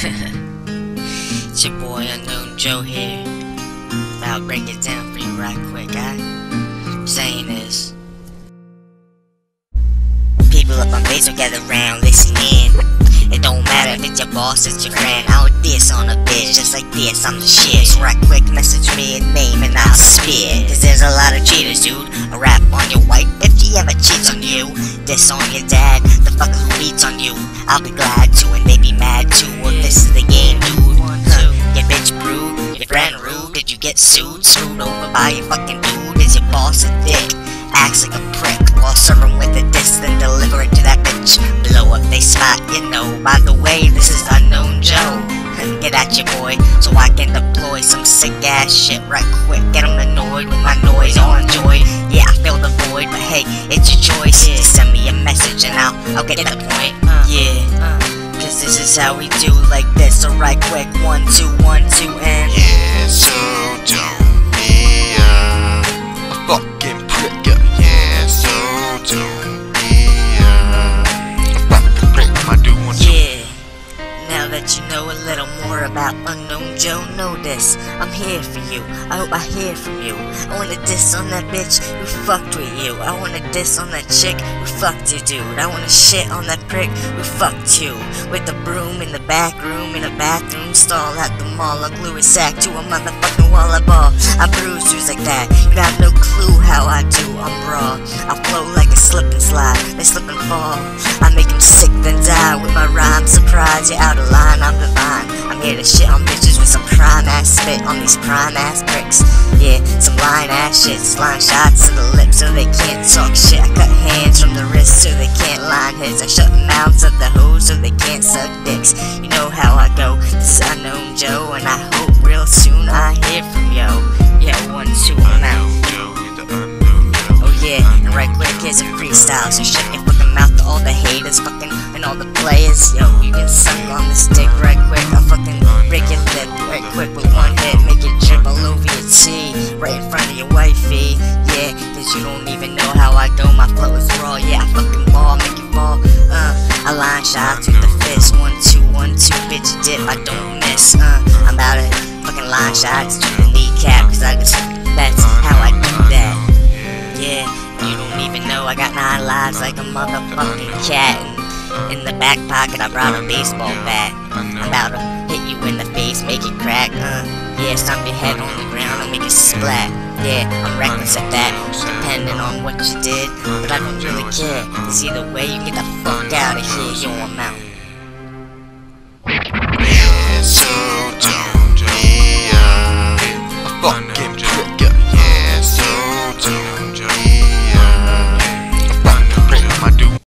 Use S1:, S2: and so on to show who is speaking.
S1: It's your boy Unknown Joe here. I'll break it down for you right quick, I'm saying this. People up on Facebook gather round, listen in. It don't matter if it's your boss, it's your friend. I'll diss on a bitch, just like this, I'm the shit. So right quick, message me a name and I'll spit. Cause there's a lot of cheaters, dude. A rap on your wife if she ever cheats on you. Diss on your dad, the fucker who beats on you. I'll be glad to and they be mad too. Well, this is the game, dude. Your bitch brood, your friend rude. Did you get sued? Screwed over by your fucking dude? Is your boss a dick? Acts like a prick while serving with a diss, then deliver it to that bitch. Blow up they spot, you know. By the way, this is Unknown Joe. Get at your boy so I can deploy some sick ass shit right quick. Get them annoyed with my noise, all enjoy. Yeah, I feel the void, but hey, it's your choice. Just send me a message and I'll get the point. Cause this is how we do like this. So right quick, 1, 2, 1, 2, and
S2: yeah, so don't be a fucking prick. Yeah, so don't be a fucking prick. My dude wants you.
S1: yeah. Now that you know a little more about Unknown Joe, know this, I'm here for you. I hope I hear from you. I wanna diss on that bitch who fucked with you. I wanna diss on that chick who fucked you, dude. I wanna shit on that prick who fucked you. With the broom in the back room, in a bathroom stall at the mall. I'll glue his sack to a motherfucking wall of ball. I bruise dudes like that. You got no clue how I do, I'm raw. I flow like a slip and slide, they slip and fall. I make them sick then die with my rhyme. Surprise, you're out of line, I'm divine. I'm here to shit on bitches with some prime ass spit on these prime ass bricks. Yeah, some line ass shit, line shots to the lips so they can't talk shit. I cut hands from the wrists so they can't line hits. I shut mouths of the hoes so they can't suck dicks. You know how I go, this is Unknown Joe, and I hope real soon I hear from yo. Yeah, 1, 2, I'm out. Oh yeah, and right quick, here's a freestyle. So shut your fucking mouth to all the haters, fucking, and all the players. Yo, you can suck on this dick right quick. I'll fucking break your lip right quick with one hit. Make it drip all over your tee, right in front of your wifey. Yeah, cause you don't even know how I go. My flow is raw, yeah, I fucking ball, make it fall. I line shots with the fist. 1, 2, 1, 2, bitch dip, I don't miss. I'm about to fucking line shots to the kneecap, cause that's how I do that. Yeah, you don't even know I got 9 lives like a motherfucking cat. And in the back pocket I brought a baseball bat. I'm about to hit you in the face, make it crack. Yeah, stomp your head on the ground and make it splat. Yeah, I'm reckless at that, depending on what you did. But I don't really care, cause either way you get the fuck out of here. Yo, I'm out.